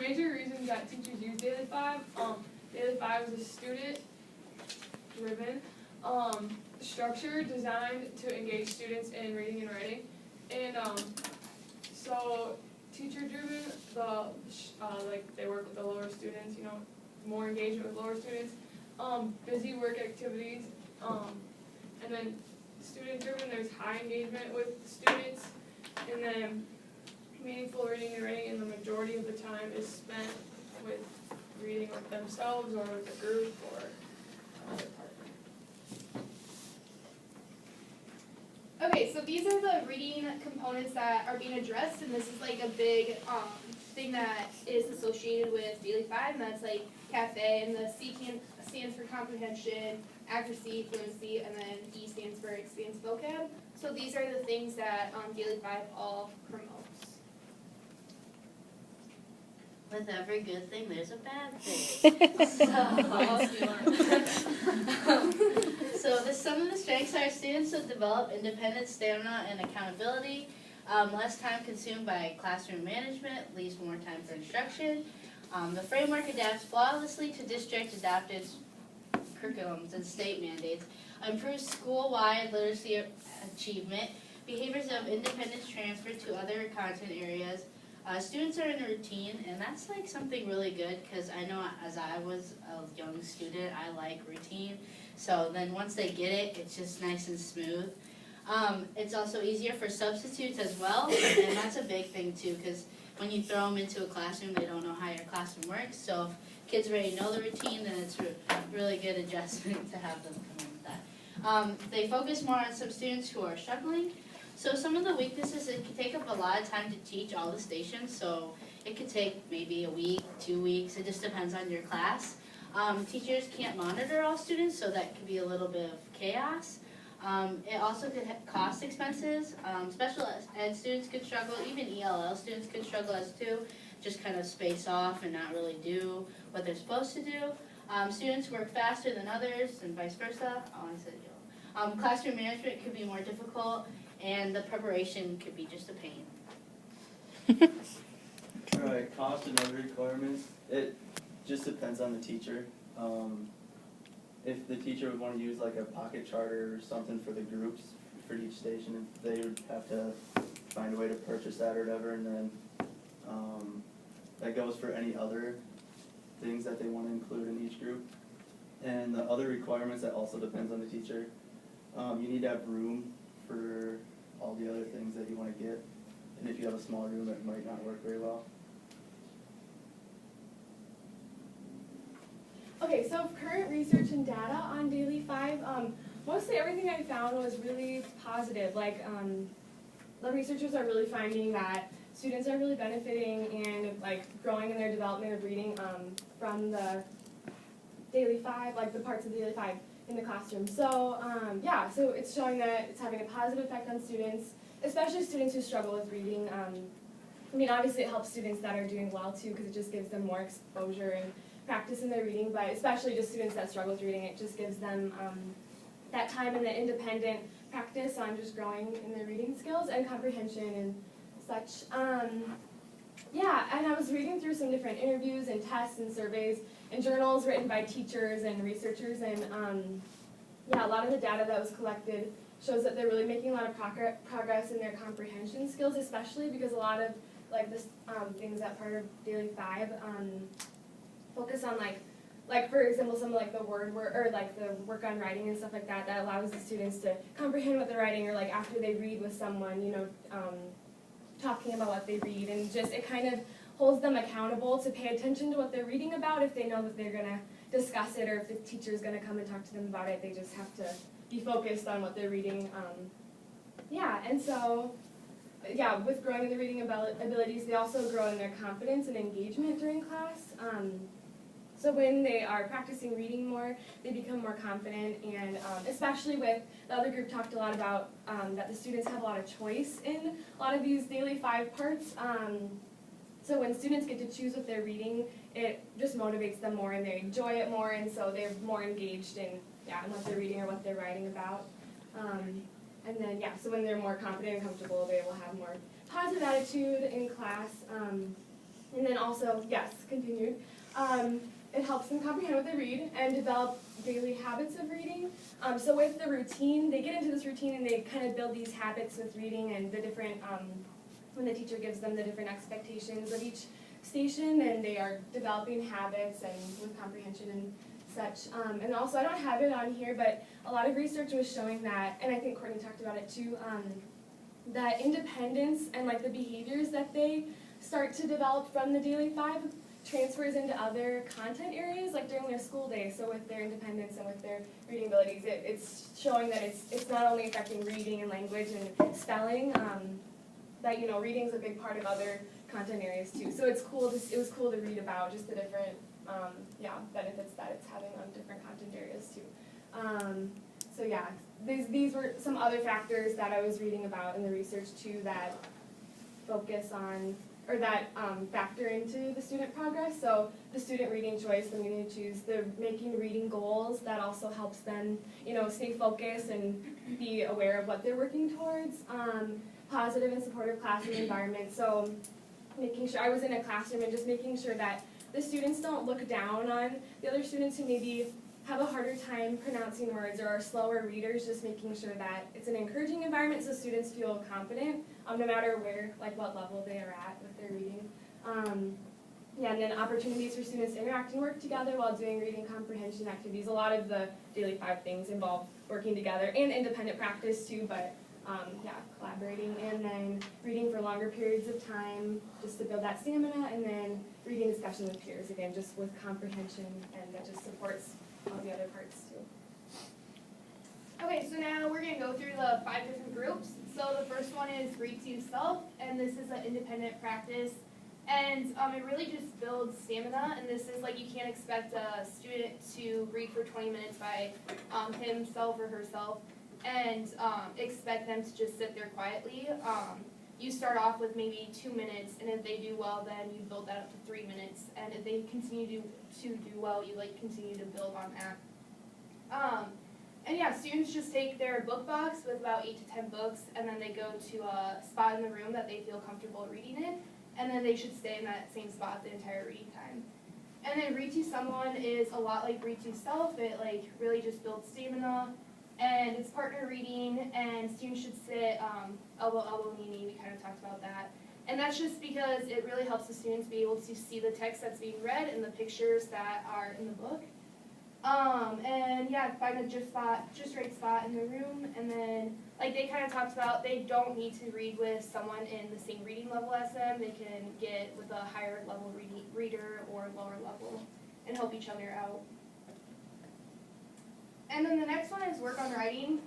major reasons that teachers use Daily Five, Daily Five is a student-driven structure designed to engage students in reading and writing. And so teacher-driven, they work with the lower students, more engagement with lower students, busy work activities, and then student-driven, there's high engagement with students, and then meaningful reading and writing, and the majority of the time is spent with reading with themselves or with a group or another partner. Okay, so these are the reading components that are being addressed, and this is like a big thing that is associated with Daily Five, and that's like CAFE, and the C stands for comprehension, accuracy, fluency, and then E stands for expansive vocab. So these are the things that Daily Five all promotes. With every good thing, there's a bad thing. So some of the strengths are students will develop independent stamina and accountability, less time consumed by classroom management, leaves more time for instruction. The framework adapts flawlessly to district-adopted curriculums and state mandates, improves school-wide literacy achievement, behaviors of independence transfer to other content areas. Students are in a routine, and that's like something really good because I know as I was a young student, I like routine. So then once they get it, it's just nice and smooth. It's also easier for substitutes as well, and that's a big thing too because when you throw them into a classroom, they don't know how your classroom works. So if kids already know the routine, then it's a really good adjustment to have them come in with that. They focus more on some students who are struggling. So some of the weaknesses, it can take up a lot of time to teach all the stations, so it could take maybe a week, 2 weeks, it just depends on your class. Teachers can't monitor all students, so that could be a little bit of chaos. It also could cost expenses. Special ed students could struggle, even ELL students could struggle as too, just kind of space off and not really do what they're supposed to do. Students work faster than others and vice versa. Oh, I said yellow. Classroom management could be more difficult, and the preparation could be just a pain. Alright, cost and other requirements, it just depends on the teacher. If the teacher would want to use like a pocket charter or something for the groups for each station, they would have to find a way to purchase that or whatever, and then that goes for any other things that they want to include in each group. And the other requirements, that also depends on the teacher. You need to have room for all the other things that you want to get, and if you have a small room, it might not work very well. Okay, so current research and data on Daily Five, mostly everything I found was really positive. Like, the researchers are really finding that students are really benefiting and like growing in their development of reading from the Daily Five, like the parts of the Daily Five in the classroom. So yeah, so it's showing that it's having a positive effect on students, especially students who struggle with reading. I mean, obviously it helps students that are doing well too, because it just gives them more exposure and practice in their reading, but especially just students that struggle with reading, it just gives them that time and the independent practice on just growing in their reading skills and comprehension and such. Yeah, and I was reading through some different interviews and tests and surveys and journals written by teachers and researchers, and yeah, a lot of the data that was collected shows that they're really making a lot of progress in their comprehension skills, especially because a lot of like this things that part of Daily Five focus on like for example some of like the word or like the work on writing and stuff like that that allows the students to comprehend what they're writing, or like after they read with someone, talking about what they read, and just it kind of holds them accountable to pay attention to what they're reading about. If they know that they're going to discuss it, or if the teacher is going to come and talk to them about it, they just have to be focused on what they're reading. Yeah, and so, yeah, with growing in the reading abilities, they also grow in their confidence and engagement during class. So when they are practicing reading more, they become more confident, and especially with, the other group talked a lot about that the students have a lot of choice in a lot of these Daily Five parts. So when students get to choose what they're reading, it just motivates them more and they enjoy it more, and so they're more engaged in what they're reading or what they're writing about. And then, yeah, so when they're more confident and comfortable, they will have more positive attitude in class. And then also, yes, continued. It helps them comprehend what they read and develop daily habits of reading. So with the routine, they get into this routine and they kind of build these habits with reading and the different, when the teacher gives them the different expectations of each station, and they are developing habits and with comprehension and such. And also, I don't have it on here, but a lot of research was showing that, and I think Courtney talked about it too, that independence and like the behaviors that they start to develop from the Daily 5 transfers into other content areas, like during their school day. So with their independence and with their reading abilities, it's showing that it's not only affecting reading and language and spelling, that, you know, reading is a big part of other content areas too. So it was cool to read about just the different benefits that it's having on different content areas too. So yeah, these were some other factors that I was reading about in the research too that focus on, or that factor into the student progress. So the student reading choice, the meaning to choose, the making reading goals, that also helps them, you know, stay focused and be aware of what they're working towards. Positive and supportive classroom environment. So making sure, I was in a classroom and just making sure that the students don't look down on the other students who maybe have a harder time pronouncing words or are slower readers, just making sure that it's an encouraging environment so students feel confident, no matter where, like what level they are at with their reading. And then opportunities for students to interact and work together while doing reading comprehension activities. A lot of the Daily 5 things involve working together and independent practice too, but collaborating, and then reading for longer periods of time just to build that stamina, and then reading discussion with peers, again, just with comprehension, and that just supports all the other parts too. Okay, so now we're gonna go through the 5 different groups. So the first one is read to yourself, and this is an independent practice. And it really just builds stamina, and this is like, you can't expect a student to read for 20 minutes by himself or herself and expect them to just sit there quietly. You start off with maybe 2 minutes, and if they do well, then you build that up to 3 minutes. And if they continue to do well, you like continue to build on that. And yeah, students just take their book box with about 8 to 10 books, and then they go to a spot in the room that they feel comfortable reading in, and then they should stay in that same spot the entire reading time. And then read to someone is a lot like read to self. It like really just builds stamina, and it's partner reading, and students should sit elbow, elbow, knee, knee. We kind of talked about that. And that's just because it really helps the students be able to see the text that's being read and the pictures that are in the book. And yeah, find a just right spot in the room, and then like they kind of talked about, they don't need to read with someone in the same reading level as them. They can get with a higher level reader or lower level and help each other out. And then the next one is work on writing.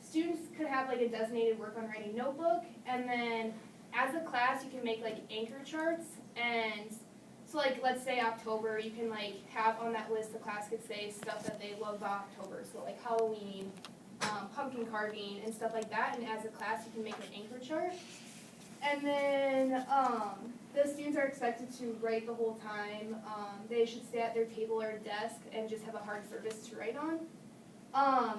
Students could have like a designated work on writing notebook, and then as a class you can make like anchor charts. And so like, let's say October, you can like have on that list, the class could say stuff that they love about October, so like Halloween, pumpkin carving, and stuff like that. And as a class, you can make an anchor chart. And then the students are expected to write the whole time. They should stay at their table or desk and just have a hard surface to write on.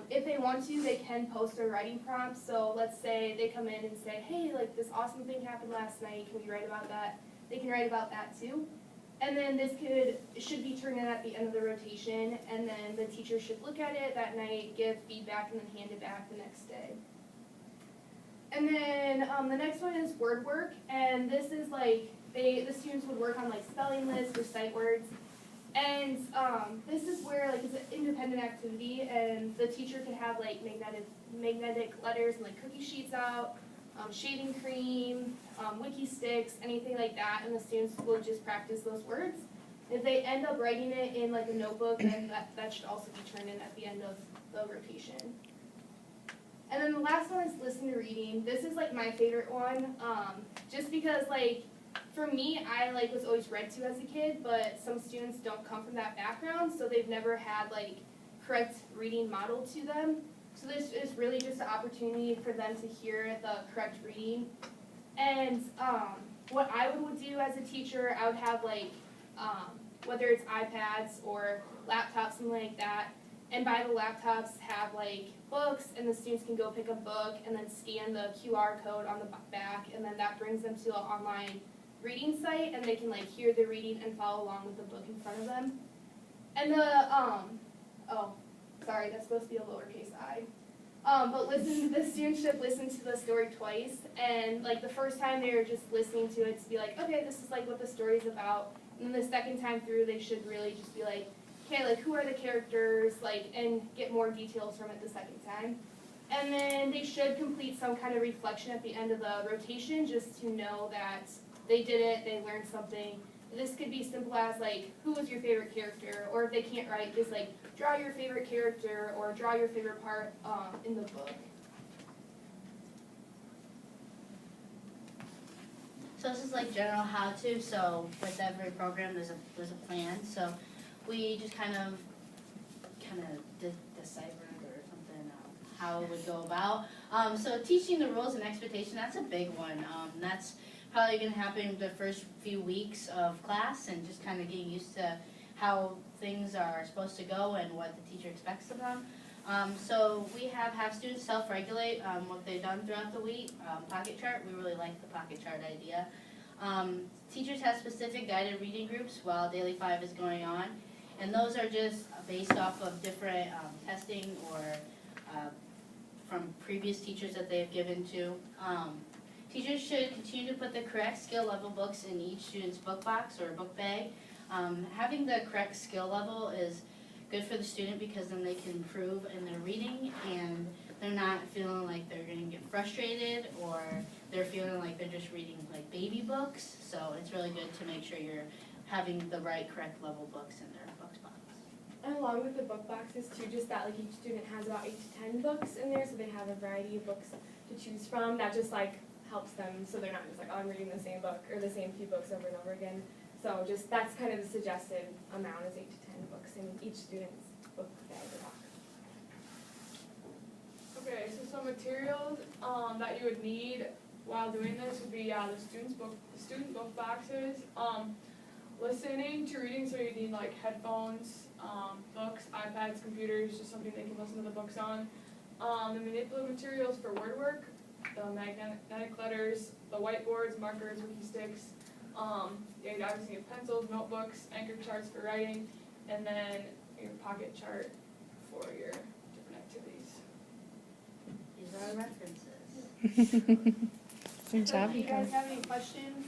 If they want to, they can post a writing prompt. So let's say they come in and say, hey, like this awesome thing happened last night, can we write about that? They can write about that too. And then this should be turned in at the end of the rotation, and then the teacher should look at it that night, give feedback, and then hand it back the next day. And then the next one is word work, and this is like, the students would work on like spelling lists or sight words. And this is where like it's an independent activity, and the teacher can have like magnetic letters and like cookie sheets out, shaving cream, wiki sticks, anything like that, and the students will just practice those words. If they end up writing it in like a notebook, then that should also be turned in at the end of the rotation. And then the last one is listen to reading. This is like my favorite one, just because like for me, I like was always read to as a kid, but some students don't come from that background, so they've never had like correct reading modeled to them. So this is really just an opportunity for them to hear the correct reading. And what I would do as a teacher, I would have like, whether it's iPads or laptops, something like that, and by the laptops have like books, and the students can go pick a book and then scan the QR code on the back, and then that brings them to an online reading site, and they can like hear the reading and follow along with the book in front of them. And the sorry, that's supposed to be a lowercase I. But the students should listen to the story twice, and like the first time they were just listening to it to be like, okay, this is like what the story's about. And then the second time through, they should really just be like, okay, like who are the characters, like, and get more details from it the second time. And then they should complete some kind of reflection at the end of the rotation just to know that they did it, they learned something. This could be simple as like, who was your favorite character? Or if they can't write, just like, draw your favorite character or draw your favorite part in the book. So this is like general how-to, so with every program there's a plan, so we just kind of deciphered or something how it would go about. So teaching the rules and expectation, that's a big one. That's probably going to happen the first few weeks of class and just kind of getting used to how things are supposed to go and what the teacher expects of them. So we have students self-regulate what they've done throughout the week. Pocket chart, we really like the pocket chart idea. Teachers have specific guided reading groups while Daily 5 is going on, and those are just based off of different testing or from previous teachers that they've given to. Teachers should continue to put the correct skill level books in each student's book box or book bag. Having the correct skill level is good for the student because then they can improve in their reading and they're not feeling like they're going to get frustrated or they're feeling like they're just reading like baby books. So it's really good to make sure you're having the right correct level books in their book box. And along with the book boxes too, just that like each student has about 8 to 10 books in there, so they have a variety of books to choose from. That just like helps them, so they're not just like, oh, I'm reading the same book or the same few books over and over again. So just that's kind of the suggested amount is 8 to 10 books in each student's book bag or box. Okay, so some materials that you would need while doing this would be the student book boxes, listening to reading, so you need like headphones, books, iPads, computers, just something they can listen to the books on. The manipulative materials for word work, the magnetic letters, the whiteboards, markers, wiki sticks. You obviously have pencils, notebooks, anchor charts for writing, and then your pocket chart for your different activities. These are our references. Good job, If you you guys. guys have any questions,